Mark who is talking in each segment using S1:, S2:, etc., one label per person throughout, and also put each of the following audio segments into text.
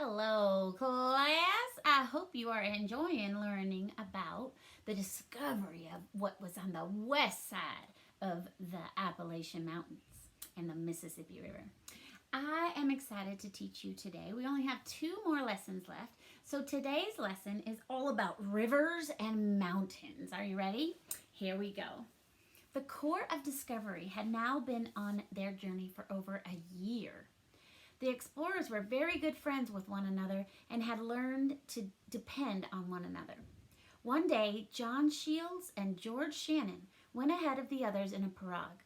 S1: Hello, class. I hope you are enjoying learning about the discovery of what was on the west side of the Appalachian Mountains and the Mississippi River. I am excited to teach you today. We only have 2 more lessons left. So today's lesson is all about rivers and mountains. Are you ready? Here we go. The Corps of Discovery had now been on their journey for over a year. The explorers were very good friends with one another and had learned to depend on one another. One day, John Shields and George Shannon went ahead of the others in a pirogue.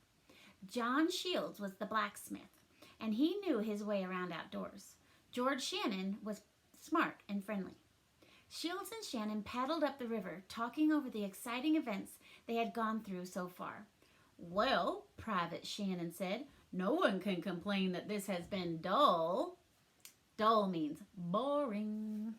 S1: John Shields was the blacksmith, and he knew his way around outdoors. George Shannon was smart and friendly. Shields and Shannon paddled up the river, talking over the exciting events they had gone through so far. "Well," Private Shannon said, "no one can complain that this has been dull." Dull means boring.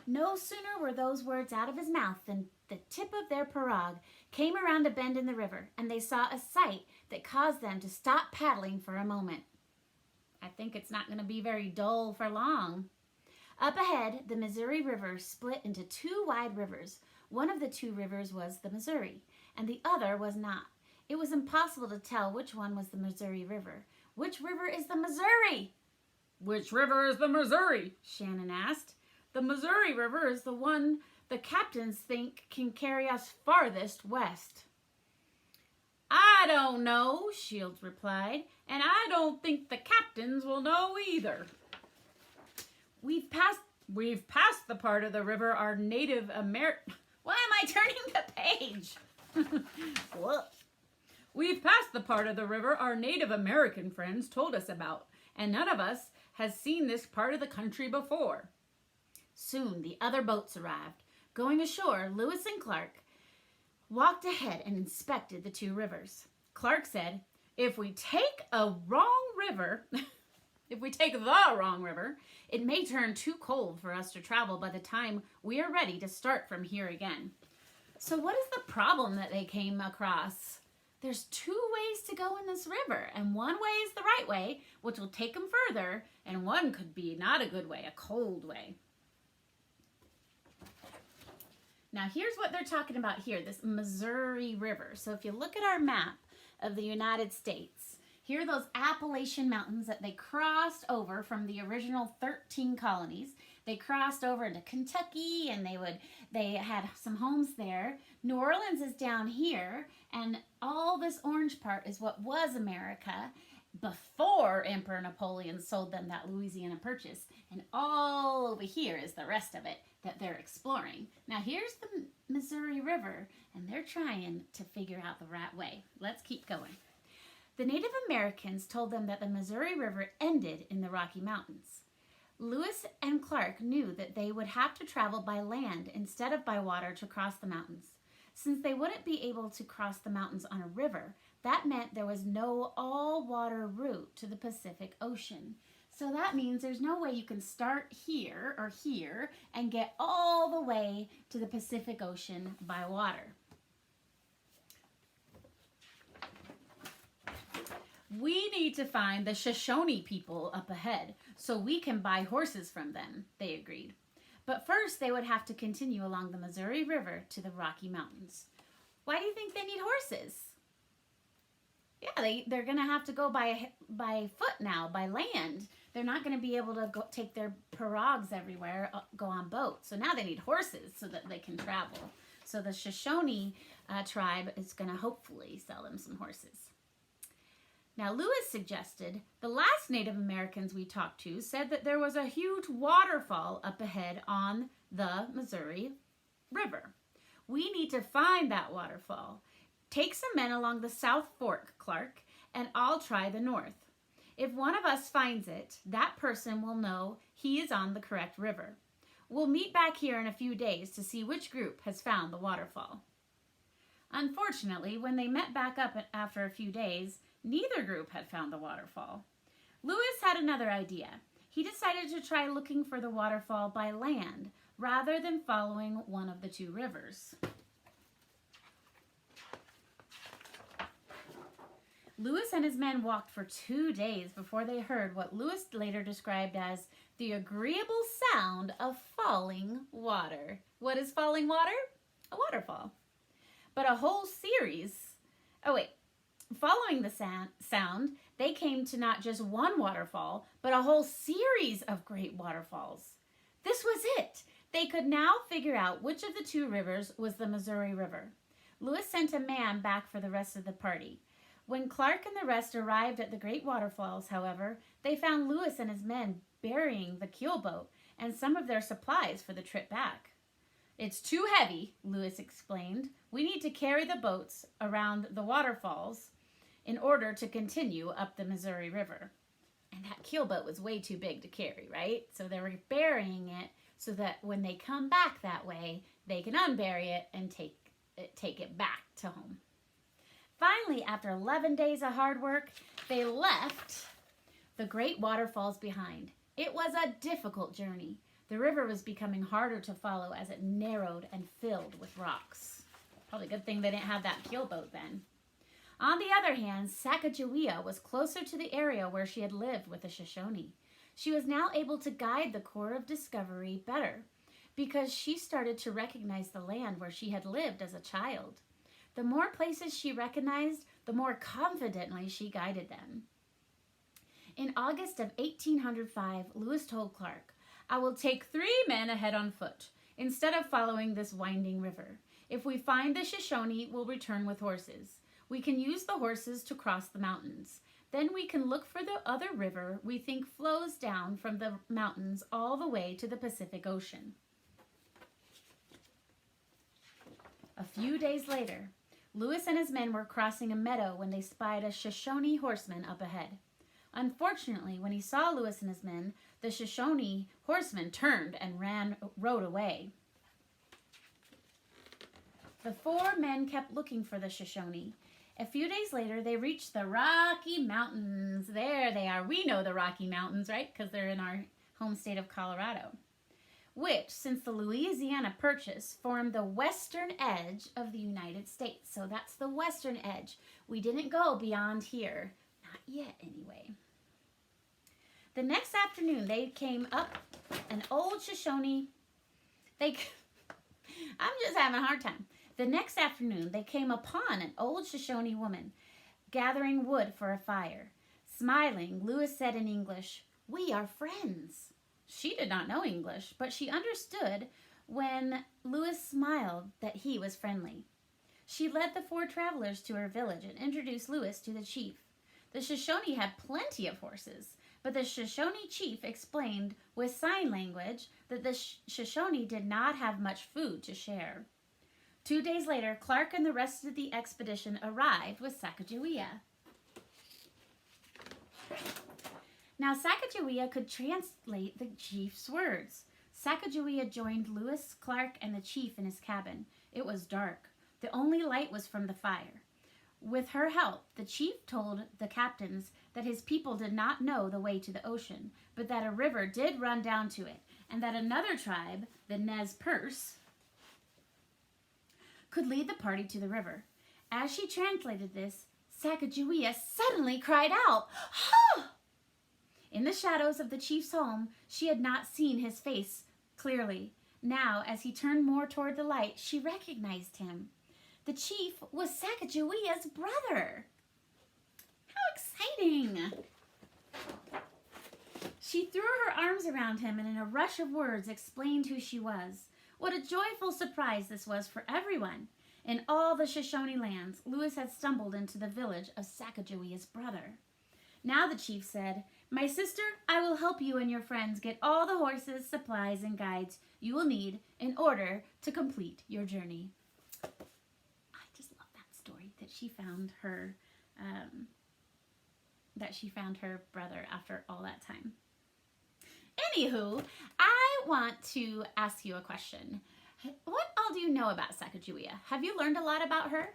S1: No sooner were those words out of his mouth than the tip of their pirogue came around a bend in the river, and they saw a sight that caused them to stop paddling for a moment. I think it's not going to be very dull for long. Up ahead, the Missouri River split into 2 wide rivers. One of the 2 rivers was the Missouri, and the other was not. It was impossible to tell which one was the Missouri River. "Which river is the Missouri?" "Which river is the Missouri?" Shannon asked. "The Missouri River is the one the captains think can carry us farthest west." "I don't know," Shields replied, "and I don't think the captains will know either. We've passed the part of the river our Native American..." Why am I turning the page? What? "We've passed the part of the river our Native American friends told us about, and none of us has seen this part of the country before." Soon the other boats arrived. Going ashore, Lewis and Clark walked ahead and inspected the 2 rivers. Clark said, if we take the wrong river, it may turn too cold for us to travel by the time we are ready to start from here again." So what is the problem that they came across? There's 2 ways to go in this river, and one way is the right way, which will take them further, and one could be not a good way, a cold way. Now here's what they're talking about here, this Missouri River. So if you look at our map of the United States, here are those Appalachian Mountains that they crossed over from the original 13 colonies. They crossed over into Kentucky, and they had some homes there. New Orleans is down here, and all this orange part is what was America before Emperor Napoleon sold them that Louisiana Purchase. And all over here is the rest of it that they're exploring. Now here's the Missouri River, and they're trying to figure out the right way. Let's keep going. The Native Americans told them that the Missouri River ended in the Rocky Mountains. Lewis and Clark knew that they would have to travel by land instead of by water to cross the mountains. Since they wouldn't be able to cross the mountains on a river, that meant there was no all-water route to the Pacific Ocean. So that means there's no way you can start here or here and get all the way to the Pacific Ocean by water. "We need to find the Shoshone people up ahead so we can buy horses from them," they agreed. But first they would have to continue along the Missouri River to the Rocky Mountains. Why do you think they need horses? Yeah, they're going to have to go by foot now, by land. They're not going to be able to go take their pirogues everywhere, go on boats. So now they need horses so that they can travel. So the Shoshone tribe is going to hopefully sell them some horses. Now, Lewis suggested, the last Native Americans we talked to said that there was a huge waterfall up ahead on the Missouri River. We need to find that waterfall. Take some men along the South Fork, Clark, and I'll try the north. If one of us finds it, that person will know he is on the correct river. We'll meet back here in a few days to see which group has found the waterfall. Unfortunately, when they met back up after a few days, neither group had found the waterfall. Lewis had another idea. He decided to try looking for the waterfall by land rather than following one of the 2 rivers. Lewis and his men walked for 2 days before they heard what Lewis later described as the agreeable sound of falling water. What is falling water? A waterfall. But a whole series. Following the sound, they came to not just one waterfall, but a whole series of great waterfalls. This was it. They could now figure out which of the two rivers was the Missouri River. Lewis sent a man back for the rest of the party. When Clark and the rest arrived at the great waterfalls, however, they found Lewis and his men burying the keelboat and some of their supplies for the trip back. "It's too heavy," Lewis explained. "We need to carry the boats around the waterfalls in order to continue up the Missouri River." And that keelboat was way too big to carry, right? So they were burying it so that when they come back that way, they can unbury it and take it back to home. Finally, after 11 days of hard work, they left the great waterfalls behind. It was a difficult journey. The river was becoming harder to follow as it narrowed and filled with rocks. Probably a good thing they didn't have that keelboat then. On the other hand, Sacagawea was closer to the area where she had lived with the Shoshone. She was now able to guide the Corps of Discovery better because she started to recognize the land where she had lived as a child. The more places she recognized, the more confidently she guided them. In August of 1805, Lewis told Clark, "I will take 3 men ahead on foot, instead of following this winding river. If we find the Shoshone, we'll return with horses. We can use the horses to cross the mountains. Then we can look for the other river we think flows down from the mountains all the way to the Pacific Ocean." A few days later, Lewis and his men were crossing a meadow when they spied a Shoshone horseman up ahead. Unfortunately, when he saw Lewis and his men, the Shoshone horseman turned and rode away. The 4 men kept looking for the Shoshone. A few days later, they reached the Rocky Mountains. There they are. We know the Rocky Mountains, right? Because they're in our home state of Colorado, which, since the Louisiana Purchase, formed the western edge of the United States. So that's the western edge. We didn't go beyond here. Not yet, anyway. The next afternoon, they came up an old Shoshone. I'm just having a hard time. The next afternoon, they came upon an old Shoshone woman gathering wood for a fire. Smiling, Lewis said in English, "We are friends." She did not know English, but she understood when Lewis smiled that he was friendly. She led the 4 travelers to her village and introduced Lewis to the chief. The Shoshone had plenty of horses, but the Shoshone chief explained with sign language that the Shoshone did not have much food to share. 2 days later, Clark and the rest of the expedition arrived with Sacagawea. Now, Sacagawea could translate the chief's words. Sacagawea joined Lewis, Clark, and the chief in his cabin. It was dark. The only light was from the fire. With her help, the chief told the captains that his people did not know the way to the ocean, but that a river did run down to it, and that another tribe, the Nez Perce, could lead the party to the river. As she translated this, Sacagawea suddenly cried out, "Ha!" In the shadows of the chief's home, she had not seen his face clearly. Now, as he turned more toward the light, she recognized him. The chief was Sacagawea's brother. How exciting! She threw her arms around him and in a rush of words explained who she was. What a joyful surprise this was for everyone. In all the Shoshone lands, Lewis had stumbled into the village of Sacagawea's brother. Now the chief said, "My sister, I will help you and your friends get all the horses, supplies, and guides you will need in order to complete your journey." I just love that story that she found her brother after all that time. Anywho, I want to ask you a question. What all do you know about Sacagawea? Have you learned a lot about her?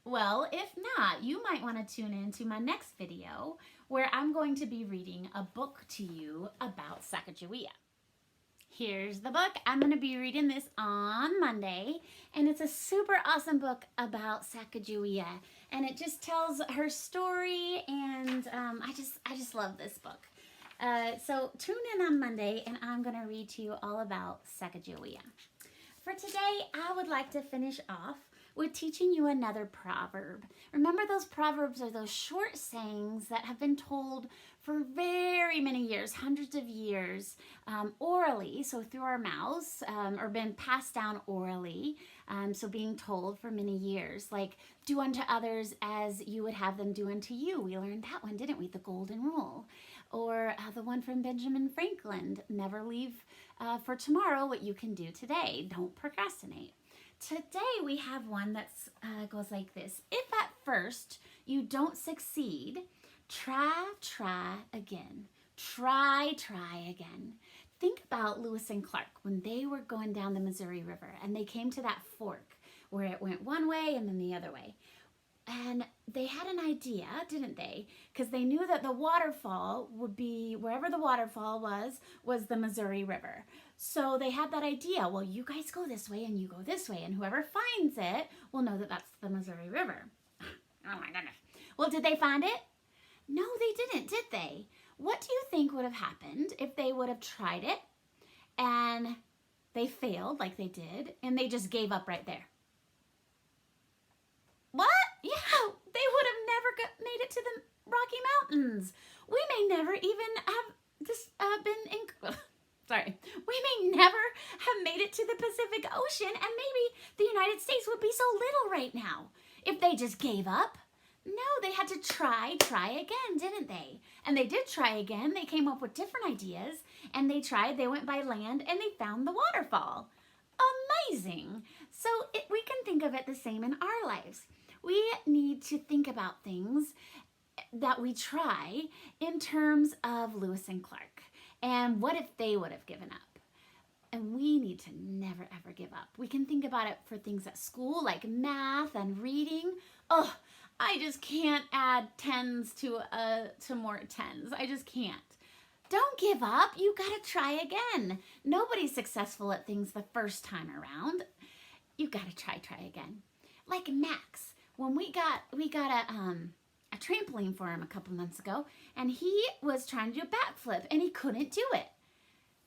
S1: Well, if not, you might want to tune in to my next video where I'm going to be reading a book to you about Sacagawea. Here's the book. I'm going to be reading this on Monday, and it's a super awesome book about Sacagawea, and it just tells her story, and I just love this book. So tune in on Monday, and I'm going to read to you all about Sacagawea. For today, I would like to finish off with teaching you another proverb. Remember, those proverbs are those short sayings that have been told for very many years, hundreds of years, orally, so through our mouths, or been passed down orally, so being told for many years, like do unto others as you would have them do unto you. We learned that one, didn't we? The golden rule. Or the one from Benjamin Franklin, never leave for tomorrow what you can do today. Don't procrastinate. Today we have one that goes like this. If at first you don't succeed, try again. Try again. Think about Lewis and Clark when they were going down the Missouri River and they came to that fork where it went one way and then the other way. And they had an idea, didn't they? Because they knew that the waterfall would be, wherever the waterfall was the Missouri River. So they had that idea, well, you guys go this way and you go this way, and whoever finds it will know that that's the Missouri River. Oh my goodness. Well, did they find it? No, they didn't, did they? What do you think would have happened if they would have tried it and they failed like they did and they just gave up right there? What? Yeah, they would have never made it to the Rocky Mountains. We may never even have we may never have made it to the Pacific Ocean, and maybe the United States would be so little right now if they just gave up. No, they had to try again, didn't they? And they did try again. They came up with different ideas, and they tried. They went by land, and they found the waterfall. Amazing. So we can think of it the same in our lives. We need to think about things that we try in terms of Lewis and Clark. And what if they would have given up? And we need to never, ever give up. We can think about it for things at school, like math and reading. Oh, I just can't add tens to more tens. I just can't. Don't give up. You gotta try again. Nobody's successful at things the first time around. You gotta try again. Like Max, when we got a trampoline for him a couple months ago, and he was trying to do a backflip, and he couldn't do it.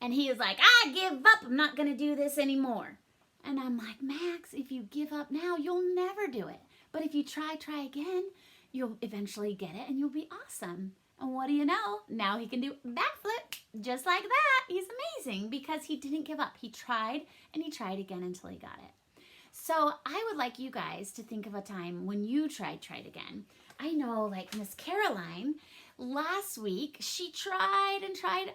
S1: And he was like, I give up. I'm not gonna do this anymore. And I'm like, Max, if you give up now, you'll never do it. But if you try again, you'll eventually get it, and you'll be awesome. And what do you know? Now he can do backflip just like that. He's amazing because he didn't give up. He tried, and he tried again until he got it. So I would like you guys to think of a time when you tried again. I know, like Miss Caroline, last week, she tried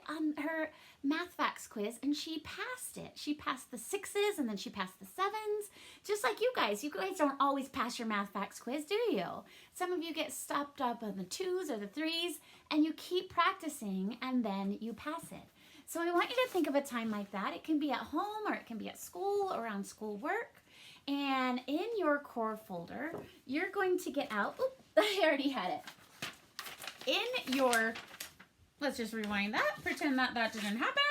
S1: on her math facts quiz, and she passed it. She passed the 6s, and then she passed the 7s. Just like you guys. You guys don't always pass your math facts quiz, do you? Some of you get stopped up on the 2s or the 3s, and you keep practicing, and then you pass it. So I want you to think of a time like that. It can be at home, or it can be at school, or around school work. And in your core folder, you're going to get out, I already had it. In your, let's just rewind that, pretend that didn't happen.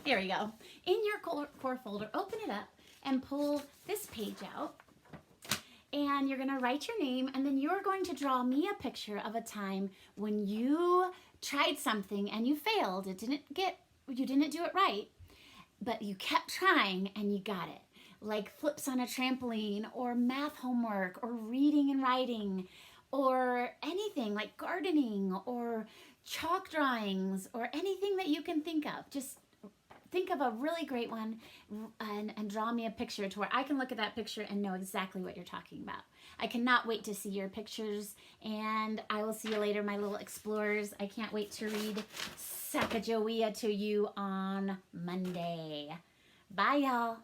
S1: Here we go. In your core folder, open it up and pull this page out. And you're gonna write your name, and then you're going to draw me a picture of a time when you tried something and you failed. You didn't do it right, but you kept trying and you got it. Like flips on a trampoline, or math homework, or reading and writing, or anything like gardening, or chalk drawings, or anything that you can think of. Just think of a really great one and draw me a picture to where I can look at that picture and know exactly what you're talking about. I cannot wait to see your pictures, and I will see you later, my little explorers. I can't wait to read Sacagawea to you on Monday. Bye, y'all.